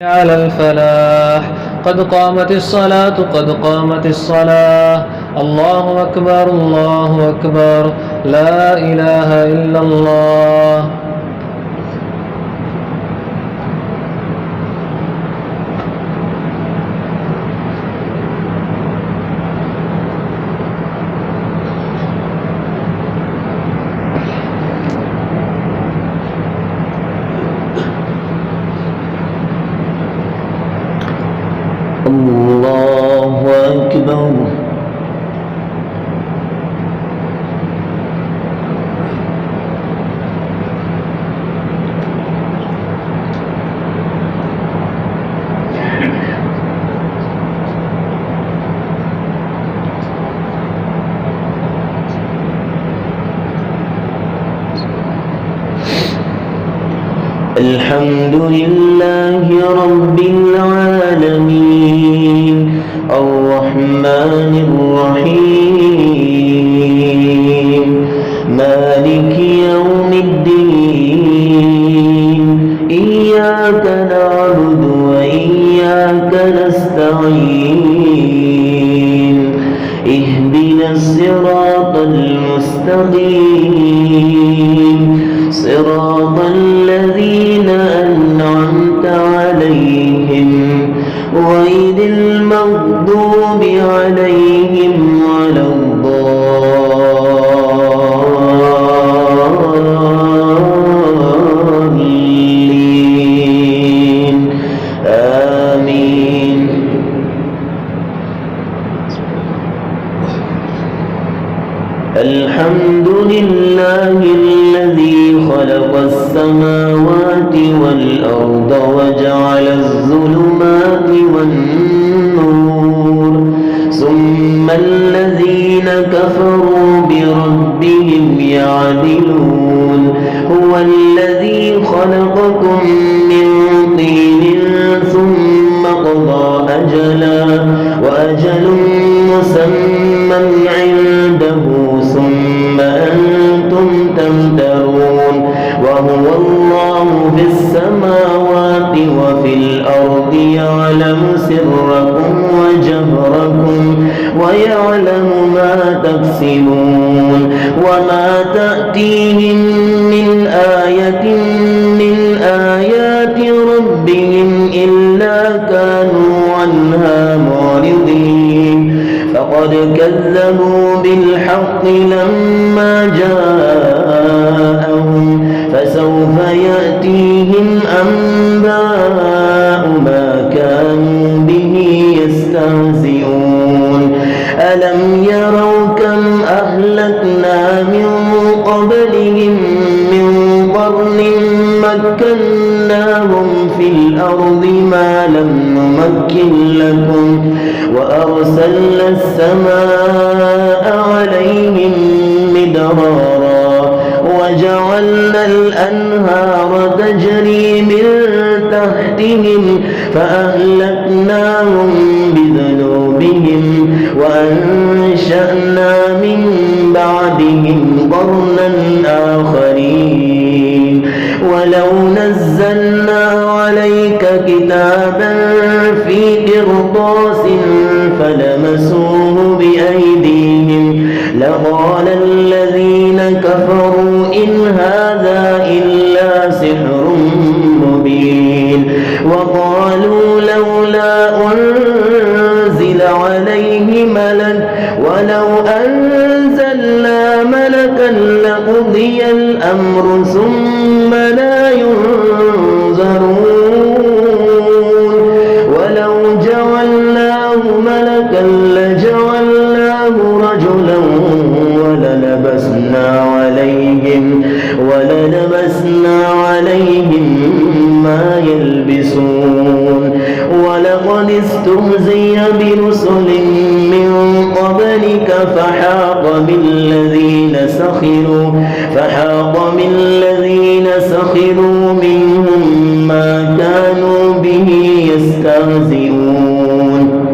على الفلاح قد قامت الصلاة قد قامت الصلاة الله أكبر الله أكبر لا إله إلا الله الله أكبر الحمد لله رب العالمين الرحمن الرحيم مالك يوم الدين إياك نعبد وإياك نستعين اهدنا الصراط المستقيم صراط الذين أنعمت عليهم غير المغضوب عليهم ولا الضالين آمين الحمد لله الذي خلق السماوات والأرض وجعل الظلمات والنور ثم الذين كفروا بربهم يعدلون هو الذي خلقكم من طين ثم قضى أجلا وأجل مسمى عنده ثم أنتم تمترون وهو الله في السماوات وفي الأرض يعلم سركم وجهركم ويعلم ما تكسبون وما تأتيهم من آية من آيات ربهم إلا كانوا عنها معرضين فقد كذبوا بالحق لما جاءهم فسوف يأتيهم أنباء ما كانوا به يستهزئون ألم يروا كم أهلكنا من قبلهم من قرن مكناهم في الأرض ما لم نمكن لكم وأرسلنا السماء عليهم مدرارا وجعلنا الأنهار تجري من تحتهم فأهلكناهم بذنوبهم وأنشأنا من بعدهم قرنا آخرين ولو نزلنا عليك كتابا في قرطاس فلمسوه بأيديهم لقال الذين كفروا إن هذا إلا سحر مبين وقالوا لولا أنزل عليه ملك ولو أنزلنا ملكا لقضي الأمر ثم لا ينظرون ولو جعلناه ملكا لجعلناه رجلا وللبسنا عليهم ما يلبسون ولقد استهزئ برسل من قبلك فحاق بالذين سخروا منهم ما كانوا به يستهزئون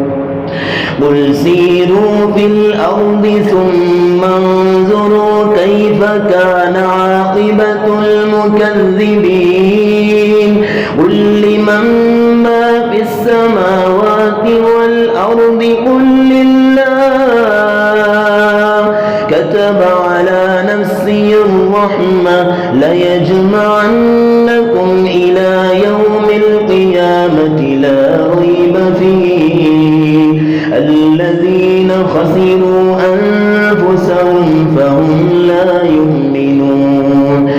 قل سيروا في الأرض ثم انظروا كيف كان عاقبة المكذبين قل لمن ما في السماوات والأرض قل لله كتب على نفسه الرحمة ليجمعنكم إلى يوم القيامة لا ريب فيه الذين خسروا أنفسهم فهم لا يؤمنون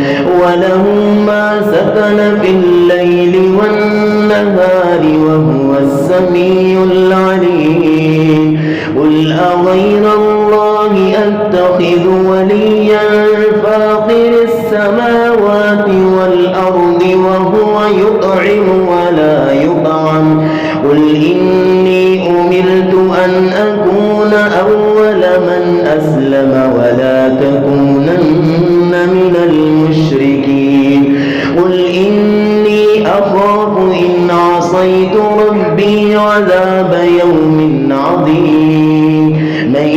وله ما سكن في الليل والنهار وهو السميع العليم قل أغير الله أتخذ وليا فاطر السماوات والأرض وهو يطعم ولا يطعم قل إني أمرت أن أكون أول من أسلم ولا تكونن من المشركين قل إني أخاف إن عصيت ربي عذاب يوم عظيم من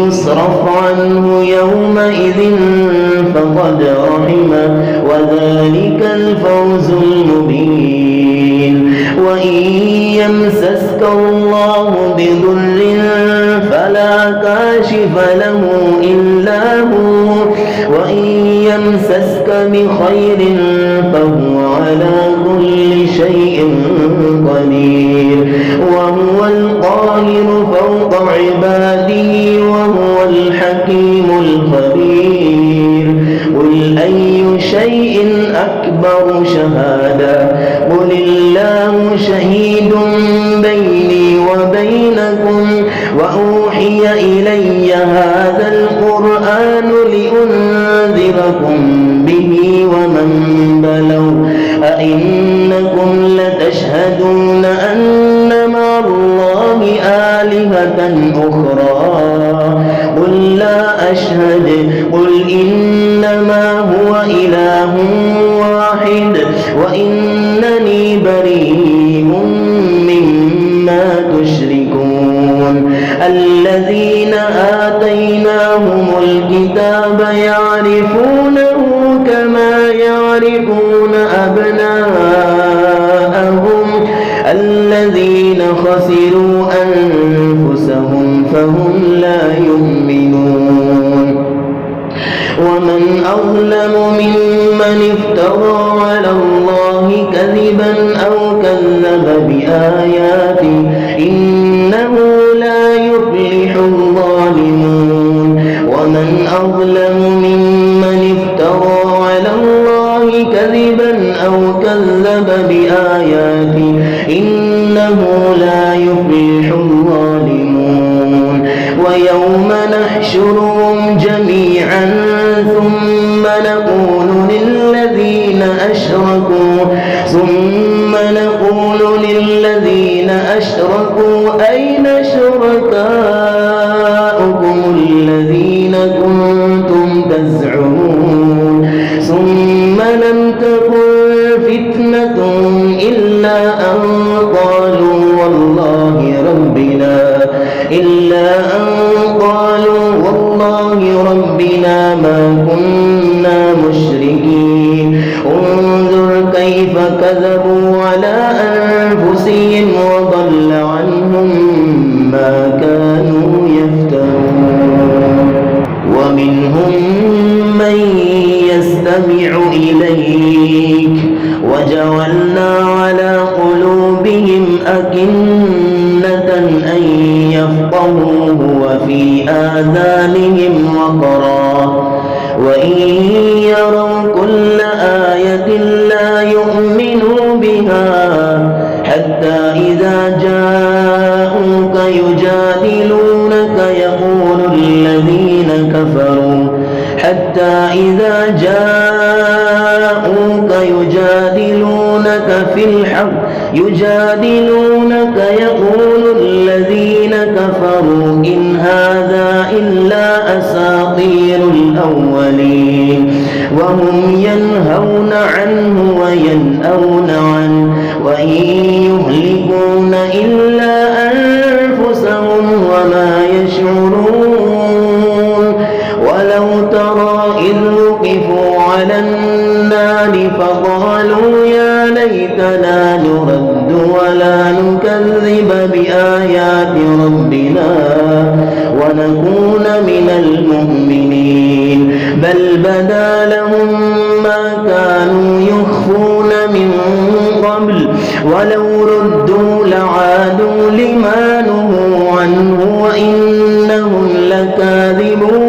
يصرف عنه يومئذ فقد رحمه وذلك الفوز المبين وإن يمسسك الله بضر فلا كاشف له إلا هو وإن يمسسك بخير فهو على كل شيء قدير وهو القاهر فوق عباده وهو الحكيم الخبير قل أي شيء أكبر شهادة قل الله شهيد بيني وبينكم وأوحي إلي هذا القرآن لأنذركم به ومن بلغ أئنكم لتشهدون أن مع الله آلهة أخرى قل لا أشهد قل إنما هو إله واحد وإنني بريء مما تشركون الذين آتيناهم الكتاب يعرفونه كما يعرفون أبناءهم الذين خسروا أنفسهم فهم لا يؤمنون ومن أظلم ممن افترى على الله كذبا أو كذب بآياته إنه لا يفلح الظالمون ومن أظلم ممن افترى على الله كذبا أو كذب بآياته إنه لا يفلح الظالمون ويوم نحشرهم جميعا ثم نقول للذين أشركوا أين شركاؤكم الذين كنتم تزعمون ثم لم تكن فتنتهم إلا أن قالوا والله ربنا ما كنا مشركين انظر كيف كذبوا على أنفسهم وضل عنهم ما كانوا يفترون ومنهم من يستمع إليك وجعلنا على قلوبهم أكنة أن يفقهوه وفي آذانهم وقرا وإن يروا كل آية لا يؤمنوا بها حتى إذا جاءوك يجادلونك يقول الذين كفروا في الحق يجادلونك يقول الذين كفروا إن هذا إلا أساطير الأولين وهم ينهون عنه وينأون عنه وإن يهلكون إلا أنفسهم وما يشعرون ولو ترى إذ وقفوا على النار فقالوا يا ليتنا نرد ولا ولو ردوا لعادوا لما نهوا عنه وإنهم لكاذبون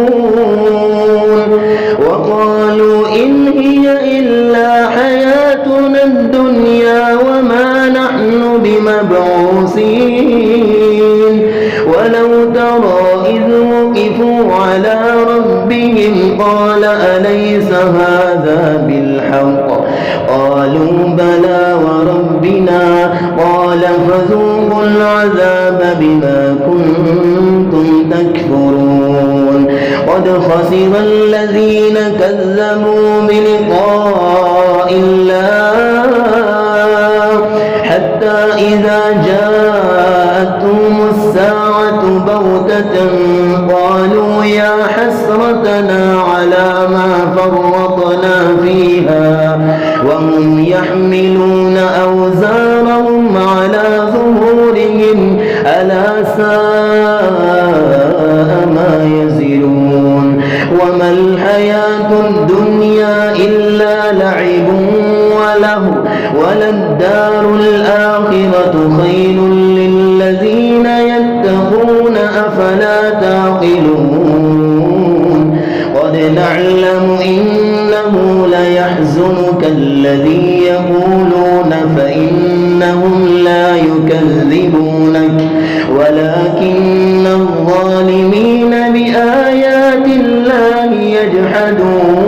وقالوا إن هي إلا حياتنا الدنيا وما نحن بمبعوثين ولو ترى إذ وقفوا على ربهم قال أليس هذا بالحق قالوا بلى وربنا قال فذوقوا العذاب بما كنتم تكفرون قد خسر الذين كذبوا بلقاء الله حتى إذا جاءتهم الساعة بغتة قالوا يا حسرتنا على ما فرطنا فيها وهم يحملون أوزارهم على ظهورهم ألا ساء ما يزرون وما الحياة الدنيا إلا لعب وله وللدار الآخرة خير للذين يتقون أفلا تعقلون قد نعلم إنه ليحزنك الذي يقولون فإنهم لا يكذبونك ولكن الظالمين بآيات الله يجحدون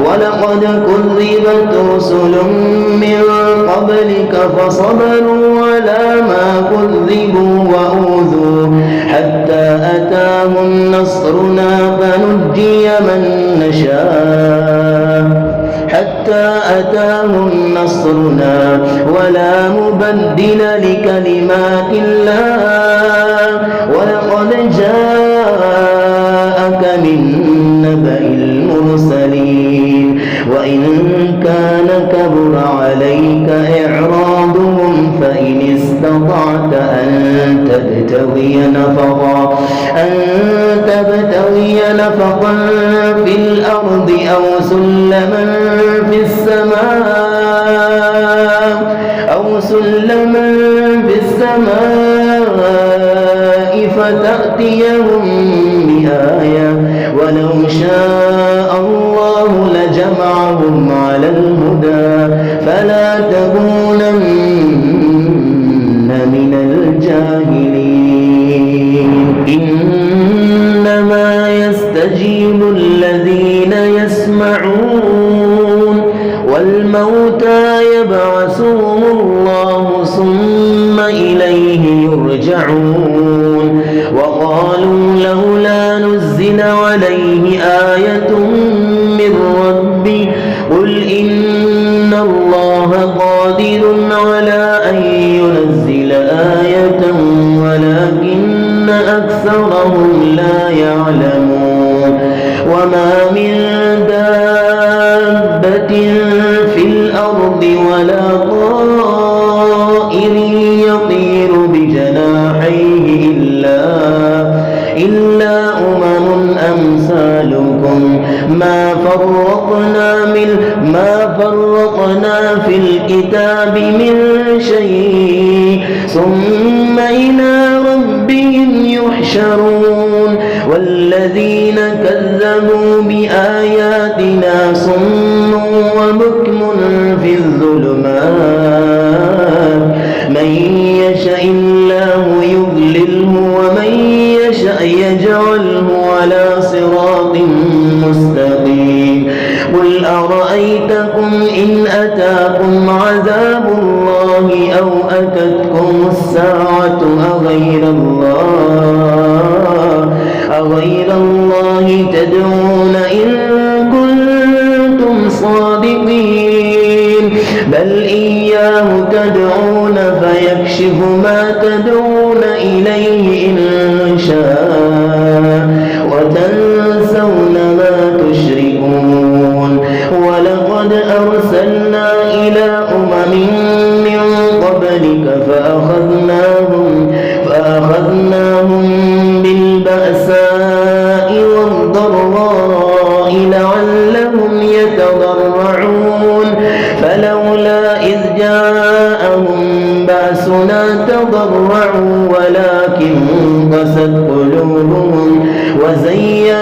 ولقد كذبت رسل من قبلك فصبروا على ما كذبوا وأوذوا حتى أتاهم نصرنا فنجي من نشاء ولا مبدل لكلمات الله ولقد جاءك من نبأ المرسلين وإن كان كبر عليك إعراضهم فإن استطعت أن تبتغي نفقا في الأرض أو سلما في السماء فتأتيهم بآية ولو شاء الله لجمعهم على الهدى فلا تكونن من الجاهلين إنما يستجيب الذين يسمعون والموتى يبعثهم الله ثم إليه يرجعون وقالوا لولا نزل عليه آية من ربه قل إن الله قادر على أن ينزل آية ولكن أكثرهم لا يعلمون وما من دابة في الأرض ولا طائر يطير بجناحيه إلا أمم أمثالكم ما فرطنا في الكتاب من شيء ثم إلى ربهم يحشرون والذين كذبوا بآياتنا صم وبكم في الظلمات من يشاء الله يضلله ومن يشاء يجعله على صراط مستقيم قل أرأيتكم إن أتاكم عذاب الله أو أتتكم الساعة أغير الله تدعون إن كنتم صادقين بل إياه تدعون فيكشف ما تدعون إليه إن شاء وتنسون ما تشركون ولقد أرسلنا إلى أمم من قبلك فأخذناهم بالبأساء والضراء لعلهم يتضرعون فلولا إذ جاءهم بأسنا تضرعوا ولكن قست قلوبهم وزين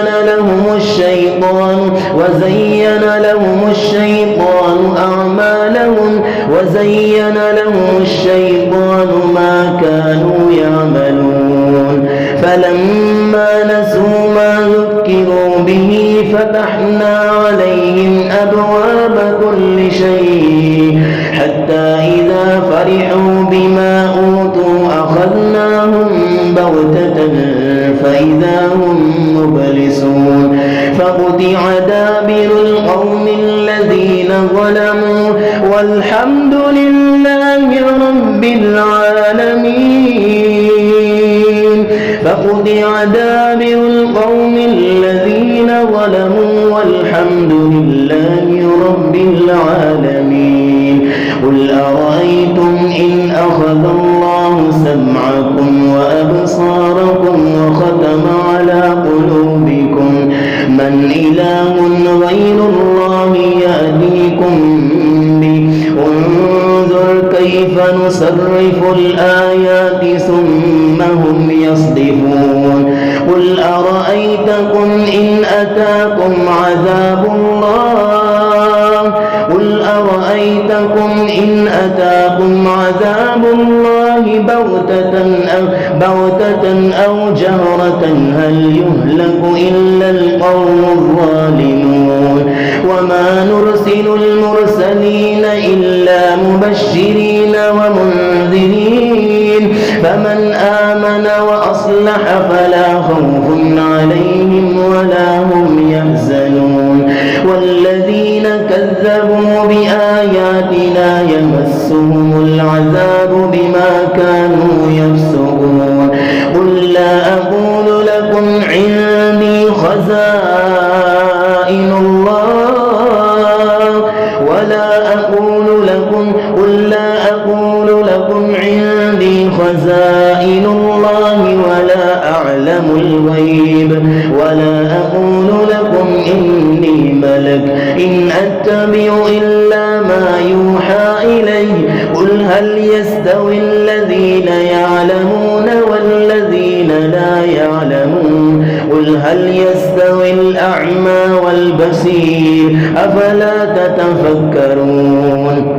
لهم الشيطان ما كانوا يعملون فلما نسوا ما ذكروا به فتحنا عليهم أبواب كل شيء حتى إذا فرحوا بما أوتوا أخذناهم بغتة فإذا هم مبلسون فقطع دابر القوم الذين ظلموا والحمد لله رب العالمين فقطع دابر القوم الذين ظلموا والحمد لله رب العالمين قل أرأيتم إن أخذ الله سمعكم وأبصاركم وختم على قلوبكم من إله غير الله يأتيكم به انظر كيف نصرف الآيات ثم هم يصدفون قل أرأيتكم إن أتاكم عذاب الله بغتة أو جهرة هل يهلك إلا القوم الظالمون وما نرسل المرسلين إلا مبشرين ومنذرين فمن آمن وأصلح فلا خوف عليهم ولا هم يحزنون والذين كذبوا بآياتنا يمسهم العذاب بما كانوا يفسقون قل لا أقول لكم عندي خزائن الله ولا أقول لكم عندي خزائن الله ولا أعلم الغيب ولا أقول لكم إني ملك إن أتبع إلا ما يوحى إلي قل هل يستوي الذين يعلمون والذين لا يعلمون قل هل يستوي الأعمى والبصير أفلا تتفكرون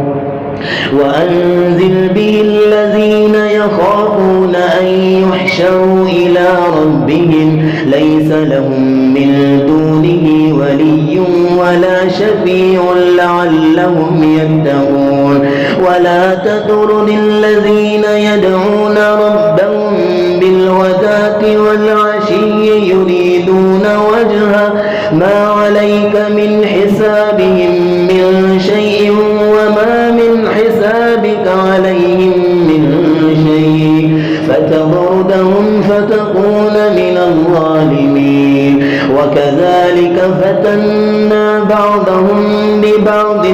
وأنذر به الذين يخافون أن يحشروا إلى ربهم ليس لهم من دونه ولي ولا شفيع لعلهم يتقون ولا تطرد الذين يدعون ربهم بالغداة والعشي يريدون وجهه ما عليك من حسابهم من شيء وما من حسابك عليهم من شيء فتطردهم فتكون من الظالمين وكذلك فتنا بعضهم ببعض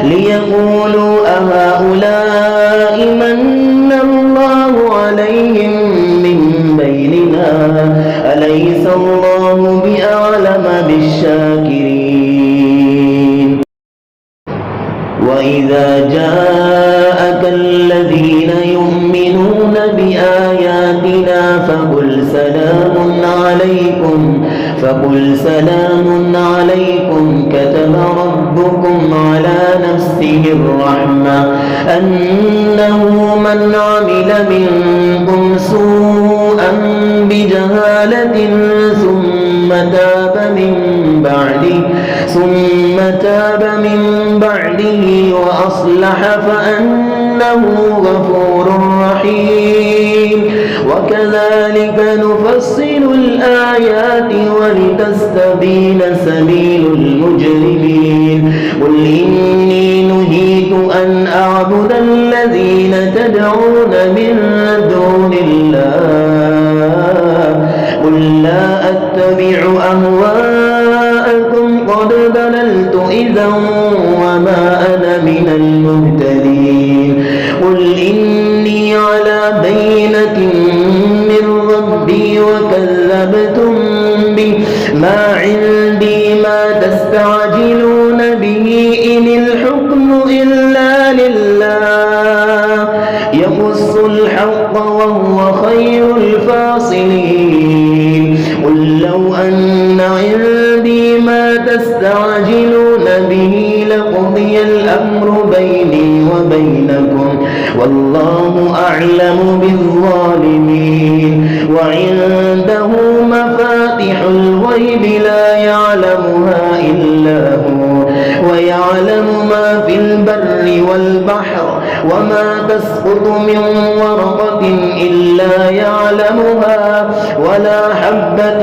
ليقولوا أهؤلاء من الله عليهم من بيننا أليس الله بأعلم بالشاكرين وإذا جاءك الذين يؤمنون بآياتنا فقل سلام عليكم كتب ربكم على نفسه الرحمة أنه من عمل منكم سوءا بجهالة ثم تاب من بعده وأصلح فأنه غفور رحيم وكذلك نفصل الآيات ولتستبين سبيل المجرمين قل إني نهيت أن أعبد الذين تدعون من دون الله قل لا أتبع أهواءكم قد ضللت إذا وما أنا من المهتدين قل إني على بينة من ربي وكذبتم به ما عندي ما تستعجلون به إن الحكم إلا لله وهو خير الفاصلين قل لو أن عندي ما تستعجلون به لقضي الأمر بيني وبينكم والله أعلم بالظالمين وعنده مفاتح الغيب لا يعلمها إلا هو ويعلم ما في البر والبحر وما تسقط من ورقة إلا يعلمها ولا حبة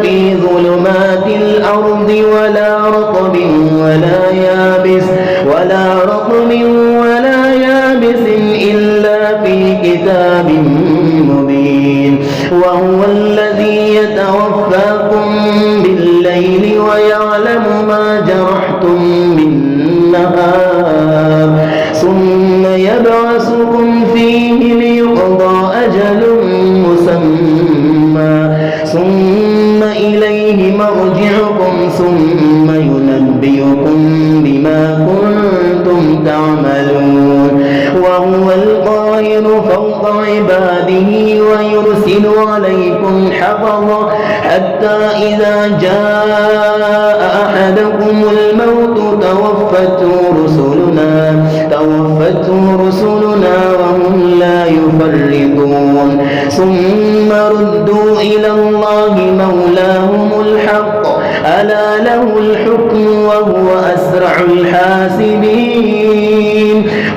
في ظلمات الأرض ولا رطب ولا يابس إلا في كتاب مبين وهو الذي يتوفاكم بالليل ويعلم ما جرحتم بالنهار ثم يبعثكم فيه ليقضى أجل مسمى ثم إليه مرجعكم ثم ينبئكم بما كنتم تعملون وهو القاهر فوق عباده ويرسل عليكم حفظا حتى إذا جاء أحدكم الموت توفته رسلنا وهم لا يفرطون ثم ردوا إلى الله مولاهم الحق ألا له الحكم وهو أسرع الحاسبين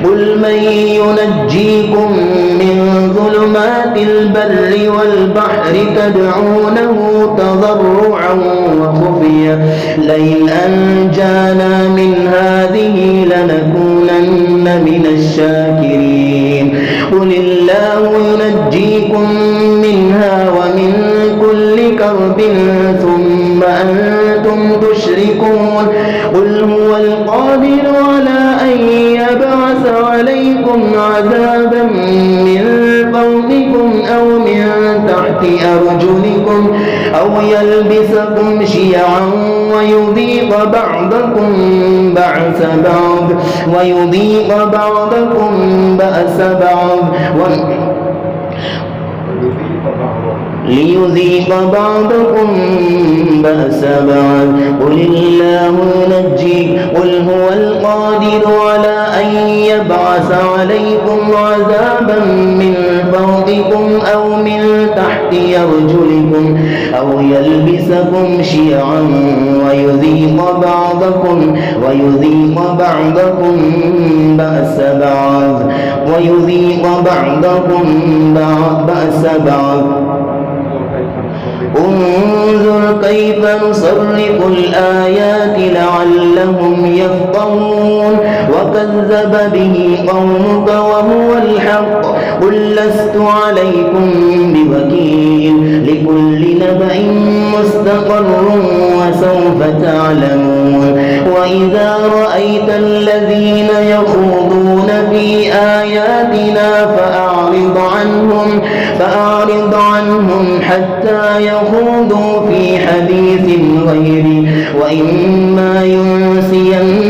قل من ينجيكم من ظلمات البر والبحر تدعونه تضرعا وخفيا لئن أنجانا من هذه لنكونن من الشاكرين قل الله ينجيكم منها ومن كل كرب ثم أنتم تشركون قل هو القادر على أن يبعث عليكم عذابا من فوقكم أو من تحت أرجلكم أو يلبسكم شيعا ويذيق بعضكم بأس بعض ليذيق بعضكم بأس بعض قل الله ينجي قل هو القادر على أن يبعث عليكم عذابا من فوقكم أو من تحت أرجلكم أو يلبسكم شيعا ويذيق بعضكم بأس بعض انظر كيف نصرف الآيات لعلهم يفقهون وكذب به قومك وهو الحق قل لست عليكم بوكيل لكل نبأ مستقر وسوف تعلمون وإذا رأيت الذين يخوضون في آياتنا فأعرض عنهم حتى يخوضوا في حديث غيره وإما ينسينك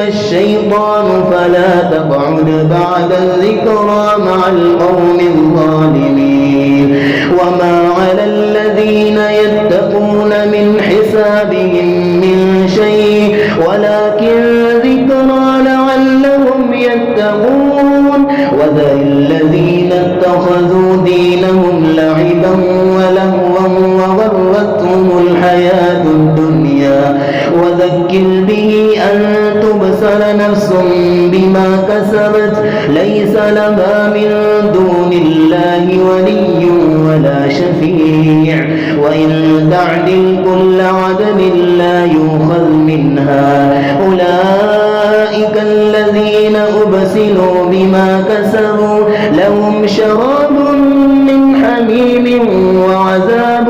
الشيطان فلا تقعد بعد الذكرى مع القوم الظالمين وما على الذين يتقون من حسابهم من شيء ولكن ذكرى لعلهم يتقون وذل الذين اتخذوا دينهم لعبا ولهوا وغرتهم الحياة الدنيا وذكر به أن تبصر نفس بما كسبت ليس لها من دون الله ولي ولا شفيع وإن تعدل كل عدل لا يؤخذ منها أولئك الذين أبسلوا بما كسبوا لهم شراب من حميم وعذاب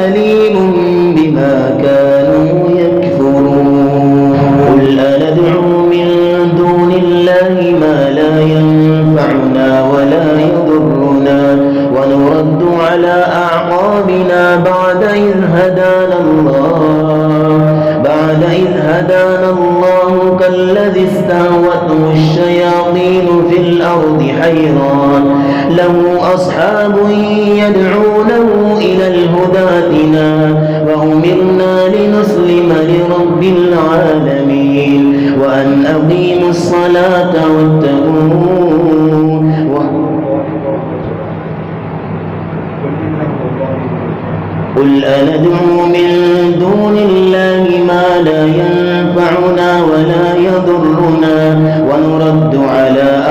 أليم بما كانوا يكفرون قل أندعو من دون الله ما لا ينفعنا ولا يضرنا ونرد على أعقابنا بعد إذ هدانا الله كالذي استهوته الشياطين في الأرض حيران له أصحاب يدعونه إلى الهدى ائتنا وأمرنا لنسلم لرب العالمين وأن أقيموا الصلاة واتقوه قل أندعو من دون الله ما لا ينفعنا ولا يضرنا ونرد على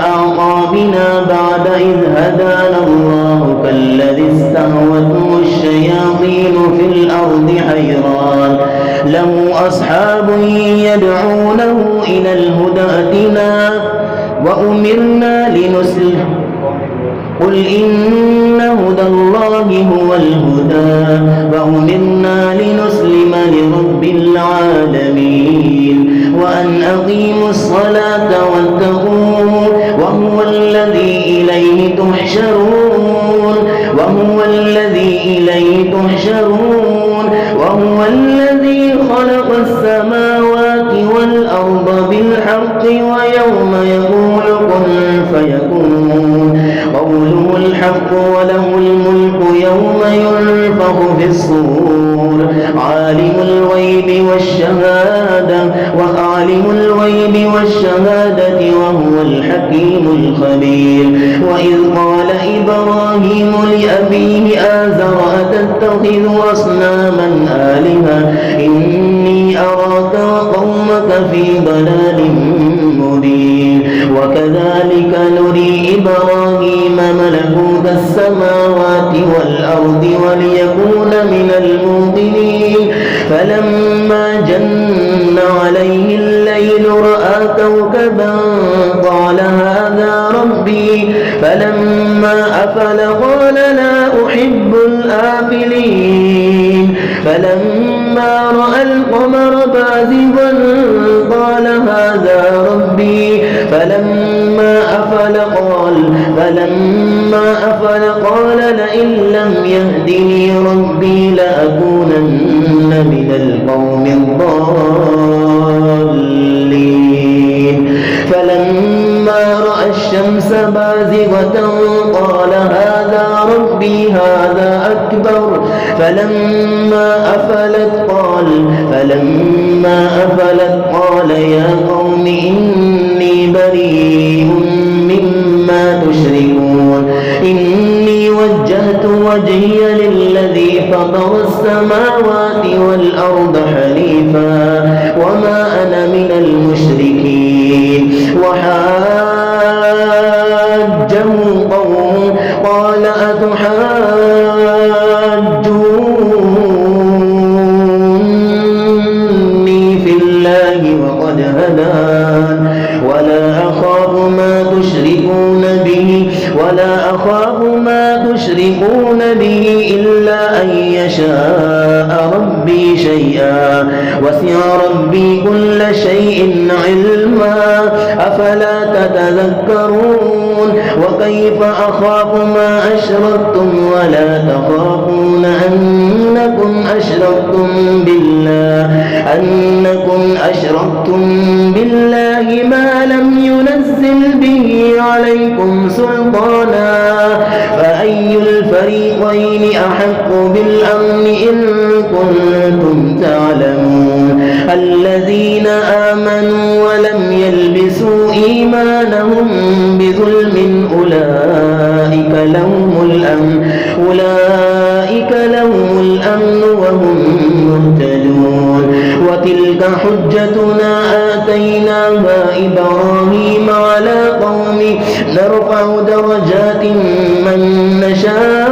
أعقابنا بعد إذ هدانا الله كالذي استهوته الشياطين في الأرض حيران له أصحاب يدعونه إلى الهدى ائتنا وأمرنا لنسلم قل إن هدى الله هو الهدى وأمرنا لنسلم لرب العالمين وأن أقيموا الصلاة واتقوه وهو الذي إليه تحشرون وهو الذي خلق السماوات والأرض بالحق ويوم يقول كن فيكون قوله الحق وله الملك يوم ينفخ في الصور عالم الغيب والشهادة وهو الحكيم الخبير وإذ قال إبراهيم لأبيه آزر أتتخذ أصناما آلهة إني أراك وقومك في ضلال مبين وكذلك نري إبراهيم ملكوت السماوات والأرض وليكون من الموقنين فلما جن عليه الليل رأى كوكبا قال هذا ربي فلما أفل قال لا أحب الآفلين فلما رأى القمر بازغا قال هذا ربي فلما أفل قال لئن لم يهدني ربي لأكونن من القوم الضالين فلما رأى الشمس بازغة قال هذا ربي هذا أكبر فلما أفلت قال يا قوم إني بريء مما تشركون إني وجهت وجهي للذي فطر السماوات والأرض حنيفا وما أنا من المشركين وحاجه قوم قال أتحاجوني في الله وقد هدان ولا أخاف ما تشركون به إلا أن يشاء ربي شيئا وسع ربي كل شيء علما أفلا تتذكرون وكيف أخاف ما أشركتم ولا تخافون أنكم أشركتم بالله ما لم ينزل به عليكم سلطانا فأي الفريقين أحق بالأمن إن كنتم تعلمون الذين آمنوا ولم يلبسوا إيمانهم بظلم أولئك لهم الأمن وهم مهتدون وتلك حجتنا آتيناها إبراهيم على قومه نرفع درجات من نشاء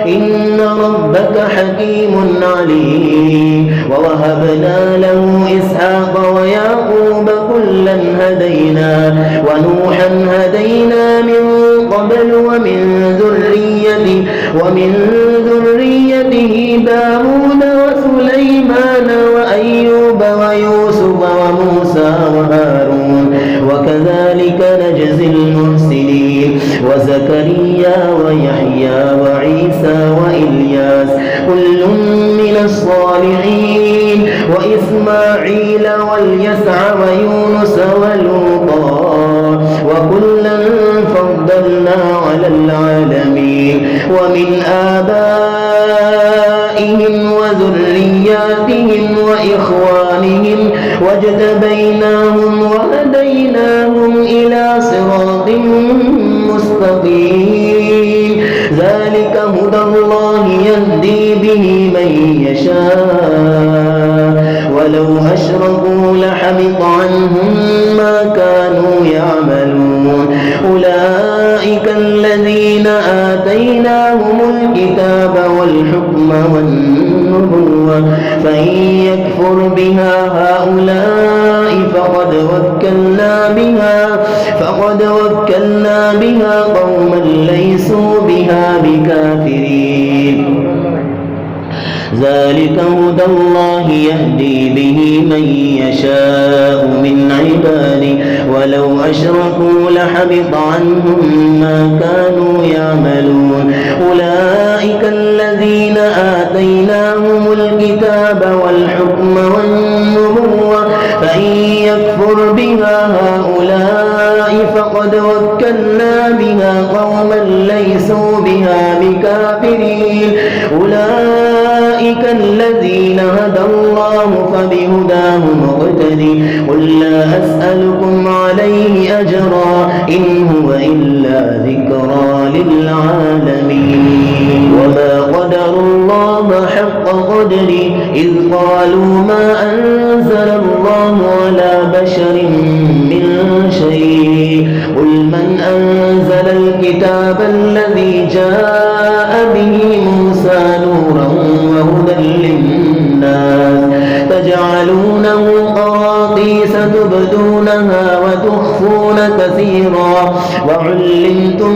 إن ربك حكيم عليم ووهبنا له إسحاق ويعقوب كلا هدينا ونوحا هدينا من قبل ومن ذريته داود وسليمان وأيوب ويوسف وموسى وهارون وكذلك نجزي المحسنين وزكريا ويحيى وعيسى وإلياس كل من من الصالحين وإسماعيل واليسع ويونس ولوطا وكلا فضلنا على العالمين ومن آبائهم وذرياتهم وإخوانهم واجتبيناهم وهديناهم إلى صراط مستقيم ذلك هدى الله يهدي به من يشاء ولو أشركوا لحبط عنهم ما كانوا يعملون أولئك الذين آتيناهم الكتاب والحكم والنبوة فإن يكفر بها هؤلاء فقد وكلنا بها قوما ليسوا بها بكافرين ذلك هدى الله يهدي به من يشاء من عباده ولو أشركوا لحبط عنهم ما كانوا يعملون أولئك الذين آتيناهم الكتاب والحكم والنبوة فإن يكفر بها هؤلاء فقد وكلنا بها قوما ليسوا بها بكافرين أولئك الذين هدى الله فبهداه مقتدي قل لا أسألكم عليه أجرا إن هو إلا ذكرى للعالمين وما قدروا الله حق قدره إذ قالوا ما أنزل الله على بشر من شيء قل من أنزل الكتاب الذي جاء به موسى نورا وهدى للناس تجعلونه قراطيس تبدونها وتخفون كثيرا وعلمتم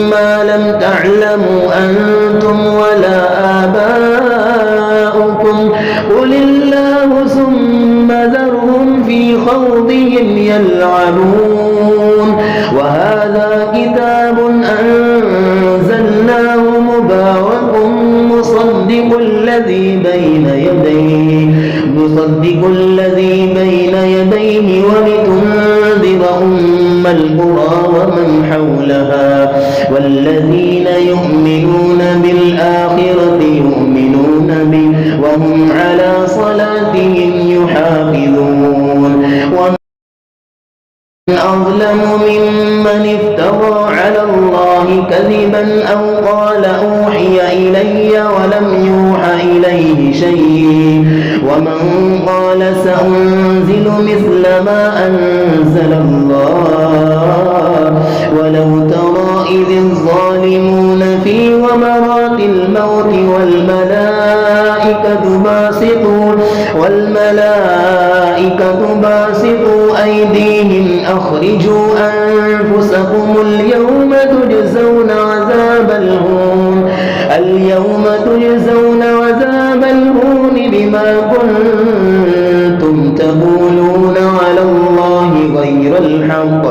ما لم تعلموا أنتم ولا آباؤكم قل الله ثم ذرهم في خوضهم يلعبون وهذا كتاب أنزلناه مبارك مصدق الذي بين يديه ولتنذر أم القرى ومن حولها والذين يؤمنون بالآخرة يؤمنون به وهم على صلاتهم يحافظون ومن أظلم ممن افترى على الله كذبا أو قال أوحي إلي ولم يوحى إليه شيء ومن قال سأنزل مثل ما أنزل الله ولو ترى إذ الظالمون في غمرات الموت والملائكة باسطوا أيديهم أخرجوا أنفسكم اليوم تجزون عذاب الهون بما كنتم تقولون على الله غير الحق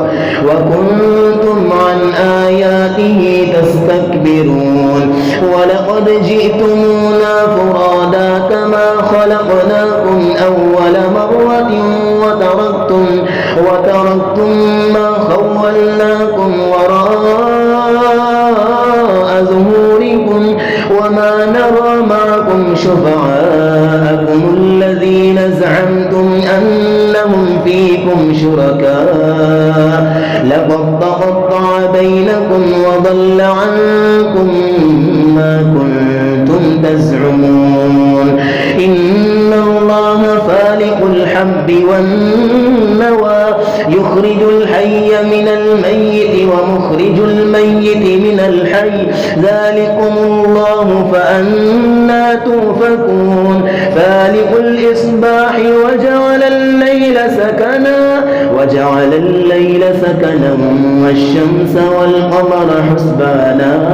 وكنتم عن آياته تستكبرون ولقد جئتمونا فرادا كما خلقناكم أول مرة وتركتم ما خولناكم وراء ظهوركم وما نرى معكم شفعاءكم الذين زعمتم أنهم فيكم شركاء لقد تقطع بينكم وضل عنكم ما كنتم تزعمون إن الله فالق الحب والنوى يخرج الحي من الميت ومخرج الميت من الحي ذلكم الله فأنا توفكون فالق الإصباح وجعل الليل سكنا والشمس والقمر حسبانا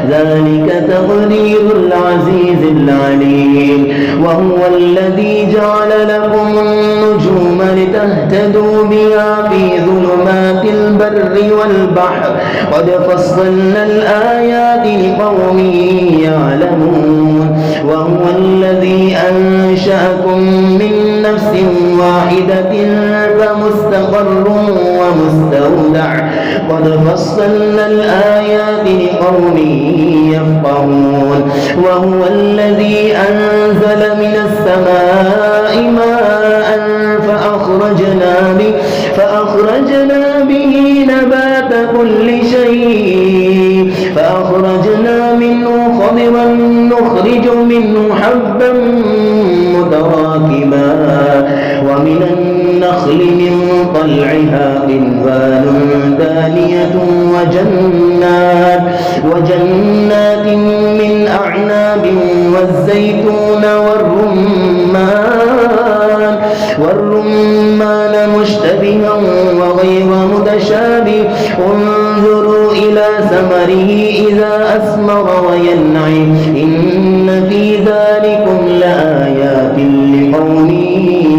ذلك تقدير العزيز العليم وهو الذي جعل لكم النجوم لتهتدوا بها في ظلمات البر والبحر قد فصلنا الآيات لقوم يعلمون وهو الذي قد فصلنا الآيات لقوم يفقهون وهو الذي أنزل من السماء ماء فأخرجنا به نبات كل شيء فأخرجنا منه خضرا نخرج منه حبا متراكبا ومن النخل من طلعها قنفال دانية وجنات من أعناب والزيتون والرمان مشتبها وغير متشابه انظروا إلى ثمره إذا أثمر وينعي إن في ذلكم لآيات لقوم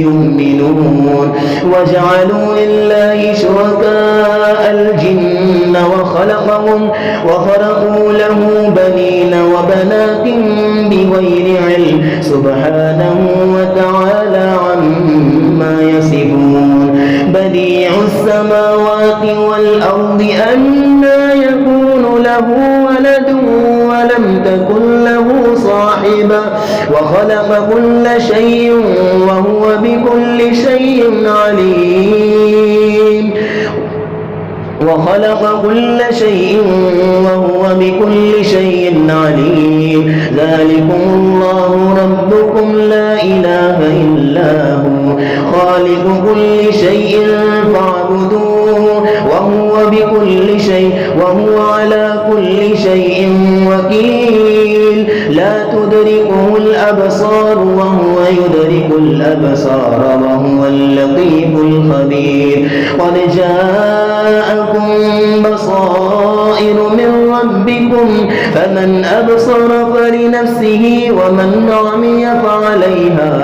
يؤمنون وجعلوا لله شركاء الجن وخلقوا له بنين وبنات بغير علم سبحانه وتعالى عما يصفون بديع السماوات والأرض أنى يكون له ولد ولم تكن له صاحبة وخلق كل شيء وهو بكل شيء عليم ذلكم الله ربكم لا إله إلا هو خالق كل شيء فاعبدوه وهو على كل شيء وكيل لا تدركه الأبصار وهو يدرك الأبصار وهو اللطيف الخبير قد جاءكم بصائر من ربكم فمن أبصر فلنفسه ومن عمي فعليها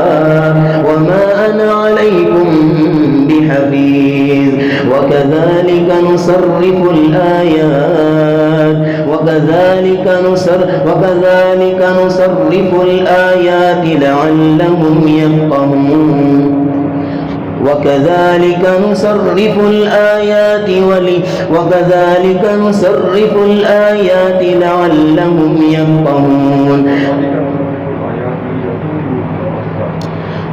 وما أنا عليكم بحفيظ وكذلك نصرف الآيات لعلهم يفقهون وكذلك نصرف الآيات لعلهم يفقهون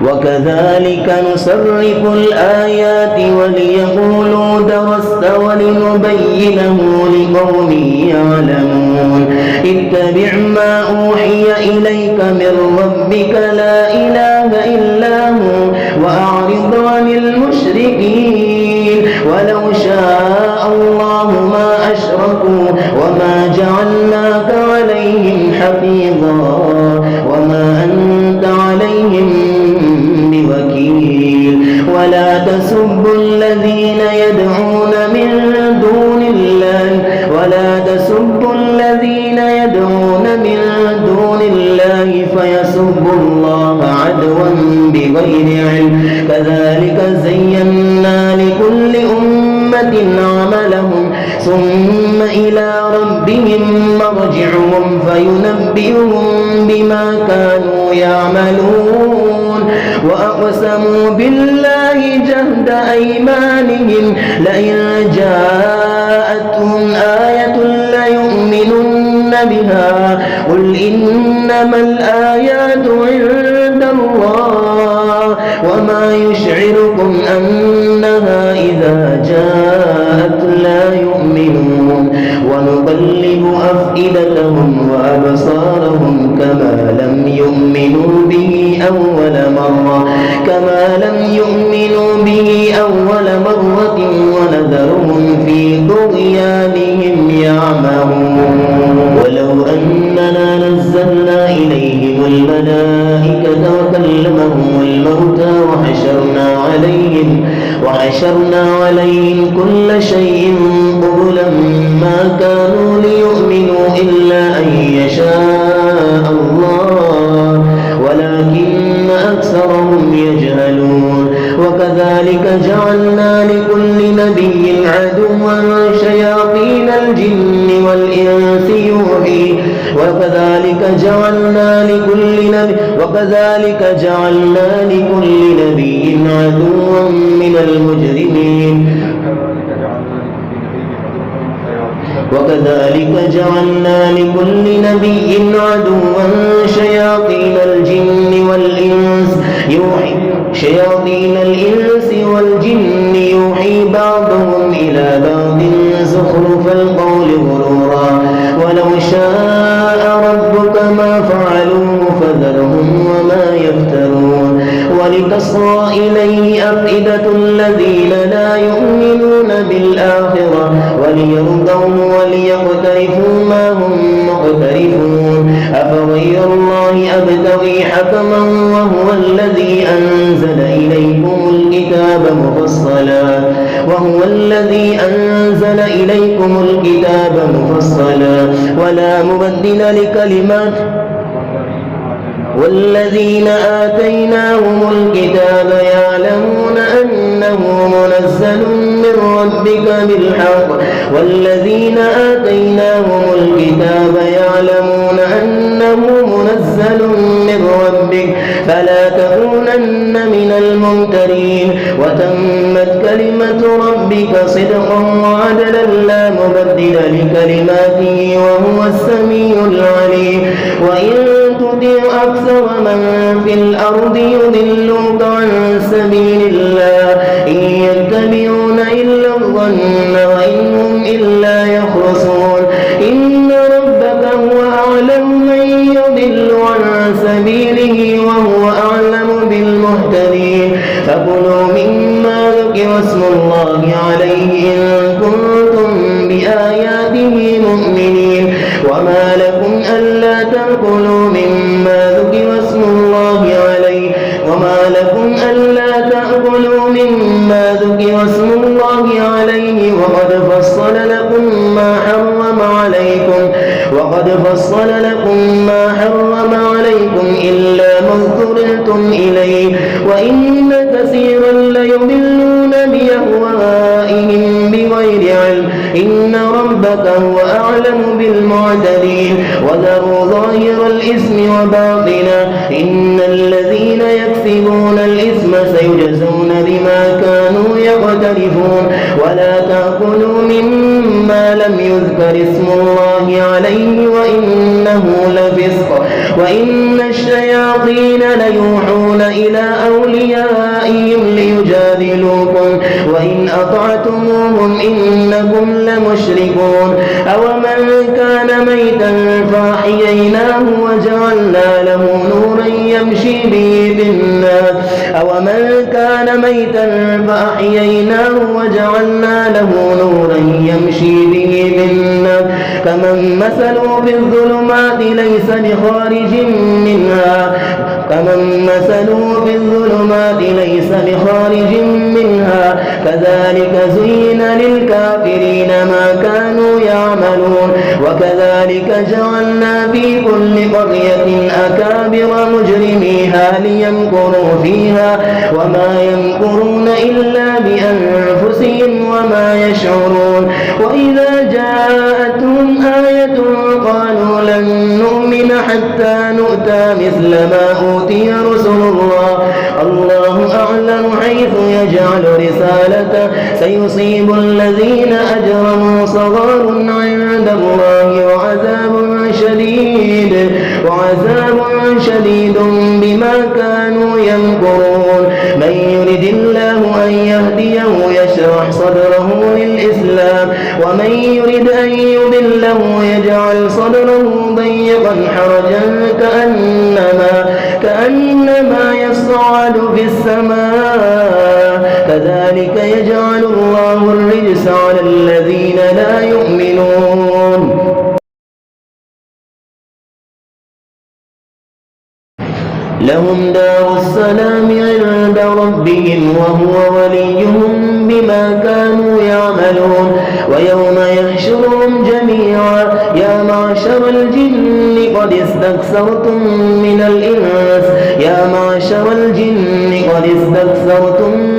وكذلك نصرف الآيات وليقولوا درست ولنبينه لقوم يعلمون اتبع ما أوحي إليك من ربك لا إله إلا هو وأعرض عن المشركين ولو شاء الله ما أشركوا وما جعلناك عليهم حفيظا وما أنت عليهم بوكيل ولا تسبوا الذين يدعون من دون الله فيسبوا الله عدوا بغير علم كذلك زينا لكل أمة عملهم ثم إلى ربهم مرجعهم فينبئهم بما كانوا يعملون وأقسموا بالله جهد أيمانهم لئن جاءتهم آية ليؤمنن بها قل إنما الآيات عند الله وما يشعركم أنها إذا جاءت لا يؤمنون ونقلب أفئدتهم وأبصارهم كما لم يؤمنوا به أول مرة ونذرهم في طغيانهم يعمهون ولو أننا نزلنا إليهم الملائكة وكلمهم الموتى وحشرنا عليهم كل شيء قبلا ما كانوا ليؤمنوا إلا أن يشاء الله ولكن أكثرهم يجهلون وكذلك جعلنا لكل نبي عدوا شياطين الجن والإنس يوحي وكذلك جعلنا لكل نبي عدوا من المجرمين وكذلك جعلنا لكل نبي عدوا شياطين الإنس يوحي بعضهم إلى بعض زخرف القول غرورا ولو شاء ربك ما فعلوه فذرهم وما يفترون ولتصغى إليه أفئدة الذين لا يؤمنون بالآخرة وليرضوه وليقترفوا ما هم مقترفون أفغير الله أبتغي حكما وهو الذي أنزل إليكم الكتاب مفصلا ولا مبدل لكلماته والذين آتيناهم الكتاب يعلمون أنه منزل من ربك بالحق فلا تكونن من الممترين وتمت كلمة ربك صدقا وعدلا لا مبدل لكلماته وهو السميع العليم وإن تطع أكثر من في الأرض يضلوك عن سبيل الله إن يتبعون إلا الظن وإن هم إلا يخرصون إن ربك هو أعلم من يضل عن سبيله وهو أعلم بالمهتدين فكلوا مما ذكر اسم الله عليه إن كنتم بآياته مؤمنين وما لكم ألا تأكلوا مما ذكر اسم الله عليه وقد فصل لكم ما حرم عليكم إلا ما اضطررتم إليه وإن كثيرا ليضلون بأهوائهم بغير علم إن ربك هو أعلم بالمعتدين وذروا ظاهر الإثم وباطنه إن الذين يكسبون الإثم سيجزون بما كانوا يقترفون ولا تأكلوا مما لم يذكر اسم الله عليه وإنه لفسق وإن الشياطين ليوحون إلى أوليائهم ليجادلوكم وإن أطعتموهم إنكم لمشركون أومن كان ميتا فأحييناه وجعلنا له نورا يمشي به بالناس كمن مثله في الظلمات ليس بخارج منها كذلك زين للكافرين ما كانوا يعملون وكذلك جعلنا في كل قرية أكابر مجرميها ليمكروا فيها وما يمكرون إلا بأنفسهم وما يشعرون وإذا جاءتهم آية قالوا لن نؤمن حتى نؤتى مثل ما أوتي رسل الله أعلم حيث يجعل رسالته سيصيب الذين أجرموا صغار عند الله وعذاب شديد بما كانوا يمكرون من يرد الله أن يهديه يشرح صدره للإسلام ومن يرد أن يضله يجعل صدره ضيقا حرجا كأنما يصعد في السماء كذلك يجعل الله الرجس على الذين لا يؤمنون لهم دار السلام عند ربهم وهو وليهم بما كانوا يعملون ويوم يحشرهم جميعا يا معشر الجن قد استكثرتم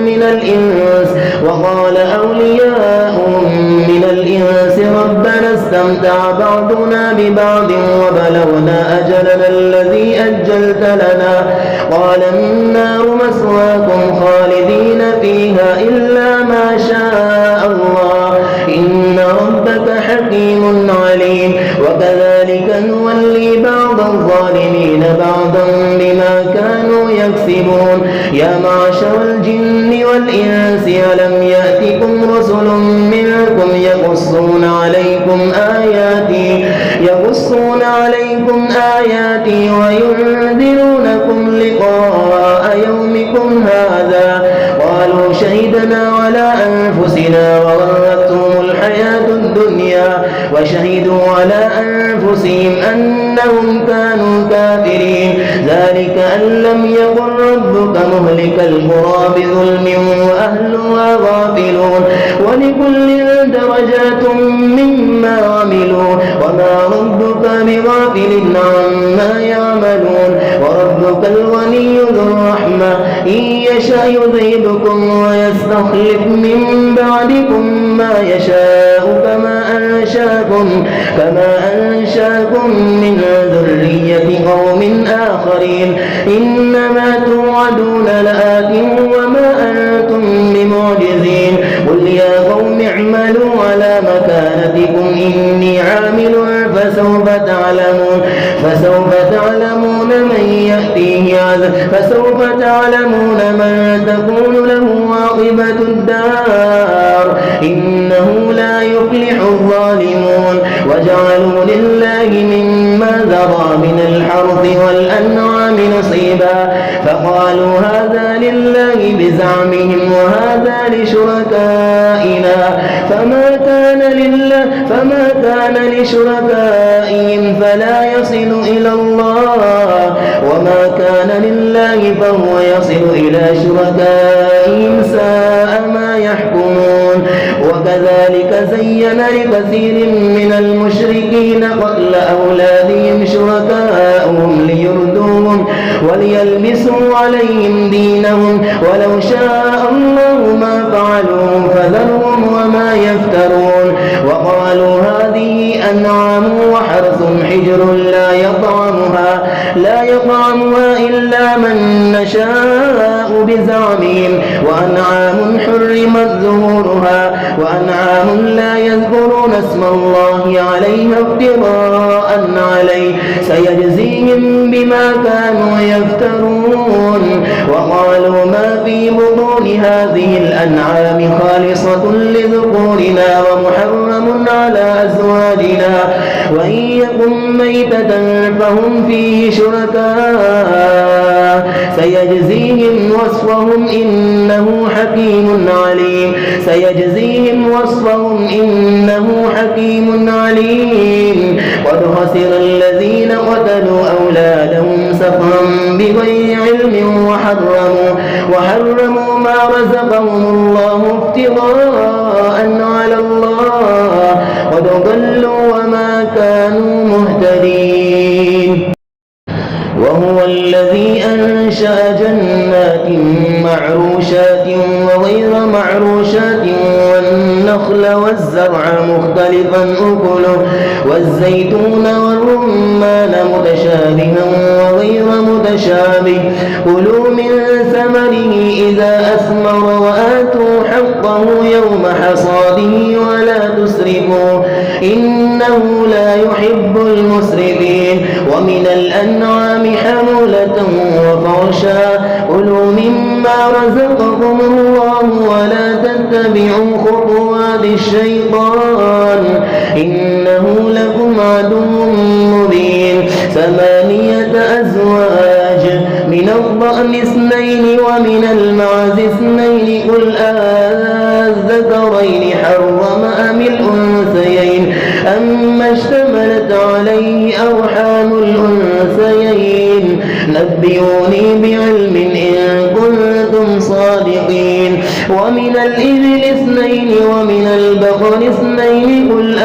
من الإنس وقال أولياؤهم من الإنس ربنا استمتع بعضنا ببعض وبلغنا أجلنا الذي أجلت لنا قال النار مثواكم خالدين فيها إلا ما شاء الله إن ربك حكيم حكيم عليم وكذلك نولي بعض الظالمين بعضا بما كانوا يكسبون يا معشر الجن والإنس ألم يأتكم رسل منكم يقصون عليكم آياتي وينذرونكم لقاء يومكم هذا قالوا شهدنا على أنفسنا وغرتهم الحياة الدنيا وشهدوا على أنفسهم أنهم كانوا كافرين ذلك أن لم يكن ربك مهلك القرى بظلم وأهلها غافلون ولكل درجات مما عملوا وما ربك بغافل عما يعملون وربك الغني ذو الرحمة إن يشاء يذهبكم ويستخلف من بعدكم ما يشاء كما أنشاكم من ذرية قوم آخرين إنما توعدون لآت وما أنتم بمعجزين قل يا قوم اعملوا على مكانتكم إني عامل فسوف تعلمون من تكون له عاقبة الدار إنه لا يفلح الظالمون وجعلوا لله مما ذرى من الحرث والأنعام نصيبا فقالوا هذا لله بزعمهم وهذا لشركائنا فما كان لشركائهم فلا يصل إلى الله وما كان لله فهو يصل إلى شركائهم ساء ما يحكمون وكذلك زين لكثير من المشركين قتل أولادهم شركاءهم ليردوهم وليلبسوا عليهم دينهم ولو شاء الله ما فعلوه فذرهم وما يفترون وقالوا هذه أنعام وحرث حجر لا يطعمها إلا من نشاء بزعمهم وأنعام حرمت ظهورها وأنعام لا يذكرون اسم الله عليها افتراء عليه سيجزيهم بما كانوا يفترون وقالوا ما في بطون هذه الأنعام خالصة لذكورنا ومحرم على أزواجنا وإن يكن ميتة فهم فيه شركاء سيجزيهم وصفهم إنه حكيم عليم قد خسر الذين قتلوا أولادهم سفها بغير علم وحرموا ما رزقهم الله افتراء على الله قد ضلوا وما كانوا مهتدين وهو الذي أنشأ جنات معروشات وغير معروشات والنخل والزرع مختلفا أكله والزيتون والرمان متشابها وغير متشابه كلوا من ثمره إذا أثمر وآتوا حقه يوم حصاده ولا تسرفوا إنه لا يحب المسرفين ومن الأنعام حمولة وفرشا كلوا مما رزقكم الله ولا تتبعوا خطوات الشيطان إنه لكم عدو مبين 8 أزواج من الضأن 2 ومن المعز 2 قل الذكرين حرم أم الأنثيين أما اشتملت عليه أرحام الأنثيين نبئوني بعلم إن كنتم صادقين ومن الإبل 2 ومن البقر 2 قل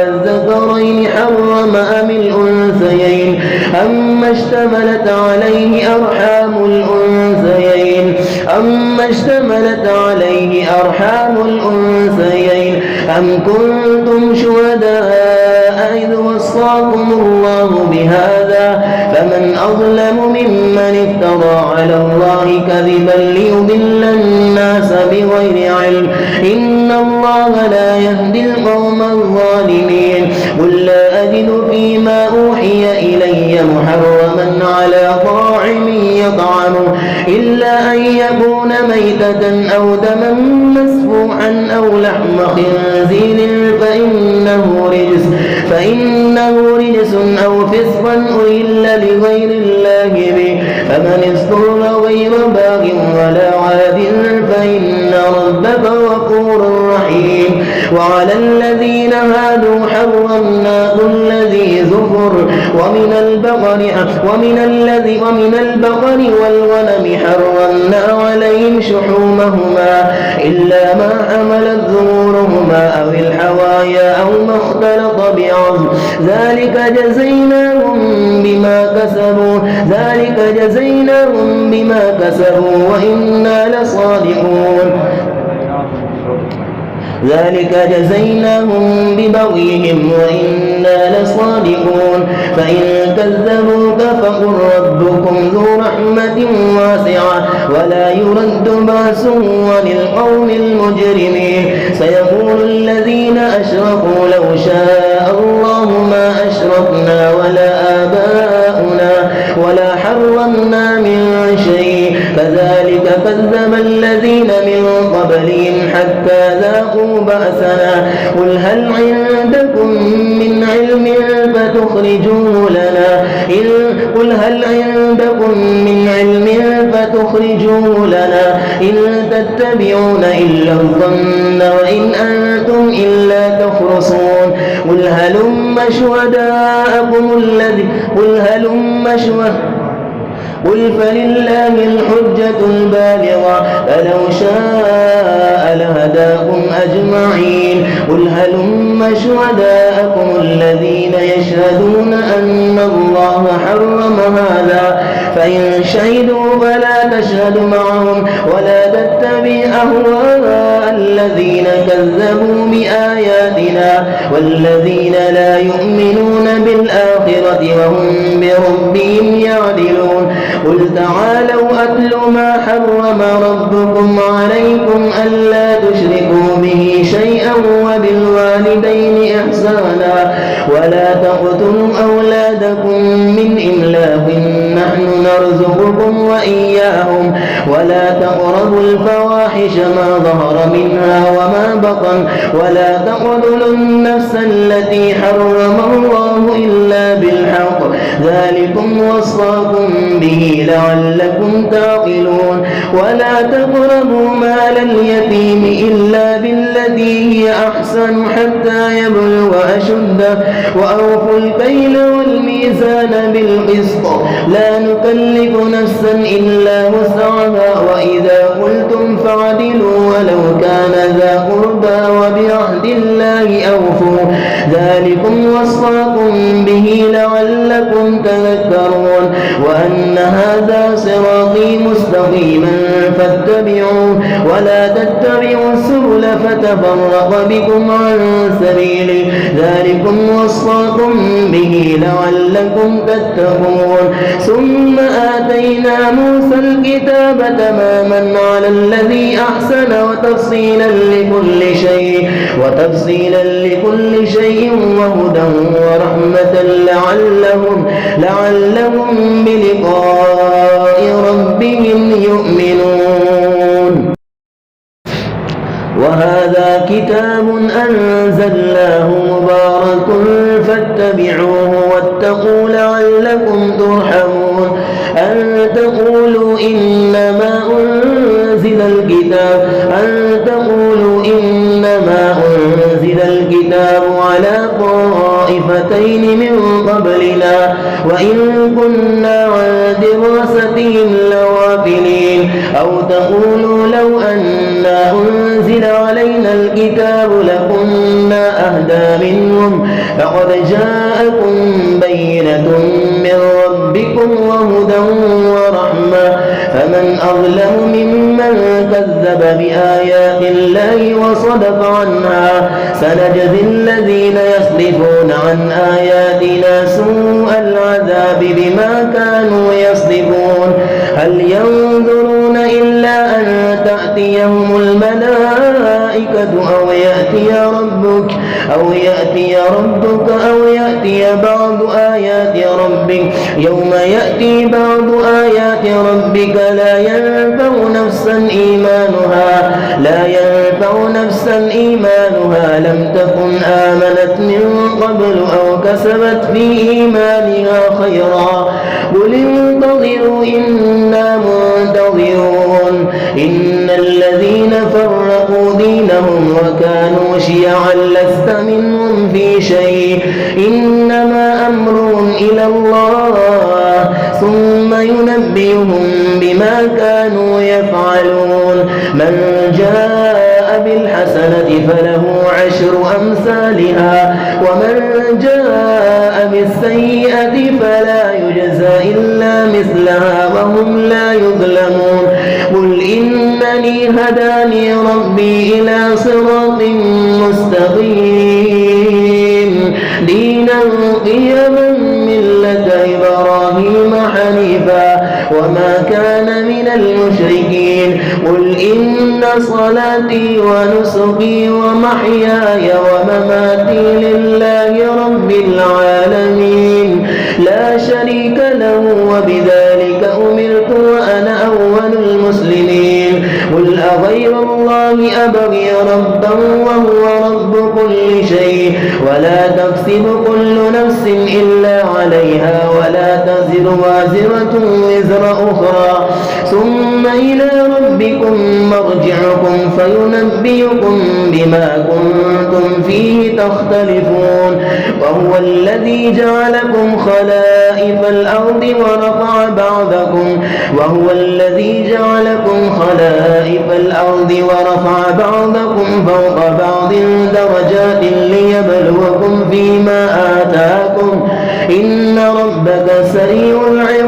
الذكرين حرم أم الأنثيين أما اشتملت عليه أرحام الأنثيين أم كنتم شهداء إذ وصاكم ينفعهم الله بهذا فمن أظلم ممن افترى على الله كذبا ليضل الناس بغير علم إن الله لا يهدي القوم الظالمين قل لا أجد فيما أوحي إلي محرما على طاعم يطعمه إلا أن يكون ميتة أو دما مسفوحا أو لحم خنزير فإنه رجس أو فسقا أهل لغير الله به فمن اضطر غير باغ ولا عاد فإن ربك غفور رحيم وعلى الذين هادوا حرمنا كل ذي ظفر ومن البقر والغنم حرمنا عليهم شحومهما إلا ما حملت ظهورهما أو الحوايا أو ما اختلط بعظم ذلك جزيناهم بما كسبوا وإنا لصادقون ذلك جزيناهم ببغيهم وإنا لصادقون فإن كذبوك فقل ربكم ذو رحمة واسعة ولا يرد بأسه عن القوم المجرمين سيقول الذين أشركوا لو شاء الله ما أشركنا ولا آباؤنا ولا حرمنا من شيء كذلك كذب الذين من قبلهم حتى ذاقوا بأسنا قل هل عندكم من علم فتخرجوه لنا إن تتبعون إلا الظن وإن أنتم إلا تخرصون قل هلم قل فلله الحجة البالغة فلو شاء لهداكم أجمعين قل هلم شهداءكم الذين يشهدون أن الله حرم هذا فإن شهدوا فلا تشهد معهم ولا تتبع أهواء الذين كذبوا بآياتنا والذين لا يؤمنون بالآخرة وهم بربهم يعدلون قل تعالوا أتل ما حرم ربكم عليكم ألا تشركوا به شيئا وبالوالدين إحسانا ولا تقتلوا أولادكم من إملاق نحن نرزقكم وإياهم ولا تقربوا الفواحش ما ظهر منها وما بطن ولا تقتلوا النفس التي حرم الله إلا بالحق ذلكم وصاكم به لعلكم تعقلون ولا تقربوا مال اليتيم إلا بالتي هي أحسن حتى يبلغ أشده وأوفوا الكيل والميزان بالقسط لا نكلف نفسا إلا وسعها وإذا قلتم فاعدلوا ولو كان ذا قربى وبعهد الله أوفوا ذلكم وصاكم به لعلكم تذكرون وأن هذا صراطي مستقيما فاتبعوه ولا تتبعوا السبل فتفرق بكم عن سبيله ذلكم وصاكم به لعلكم تتقون ثم آتينا موسى الكتاب تماما على الذي أحسن وتفصيلا لكل شيء وهدى ورحمة لعلهم بلقاء ربهم يؤمنون وهذا كتاب أنزلناه مبارك فاتبعوه واتقوا لعلكم ترحمون أن تقولوا إنما أنزل الكتاب على طائفتين من قبلنا وإن كنا عن دراستهم لغافلين أو تقولوا لو أنا أنزل علينا الكتاب لكنا أهدى منهم فقد جاءكم بينة من ربكم وهدى ورحمة فمن أظلم ممن كذب بآيات الله وصدف عنها سنجزي الذين يصدفون عن آياتنا سوء العذاب بما كانوا يصدفون هل ينظرون إلا أن تأتيهم الملائكة أو يأتي ربك أو يأتي بعض آيات ربك يوم يأتي بعض آيات ربك لا ينفع نفسا إيمانها لم تكن آمنت من قبل أو كسبت في إيمانها خيرا قل انتظروا إنا منتظرون إن الذين فرقوا دينهم وكانوا شيعا لست منهم في شيء إنما أمرهم إلى الله ثم ينبئهم بما كانوا يفعلون من جاء بالحسنة فله عشر أمثالها ومن جاء بالسيئة فلا يجزى إلا مثلها وهم لا يظلمون قل إنني هداني ربي إلى صراط مستقيم دينا قيما ملة إبراهيم حنيفا وما كان من المشركين قل إن صلاتي ونسكي ومحياي ومماتي لله رب العالمين لا شريك له وبذلك أمرت وأنا أول المسلمين قل أغير الله أبغي ربا وهو رب كل شيء ولا تكسب كل نفس إلا عليها ولا تزر وازرة وزر أخرى ثم إلى ربكم مرجعكم فينبئكم بما كنتم فيه تختلفون وهو الذي جعلكم خلائف الأرض ورفع بعضكم فوق بعض درجات ليبلوكم فيما آتاكم إن ربك سريع العقاب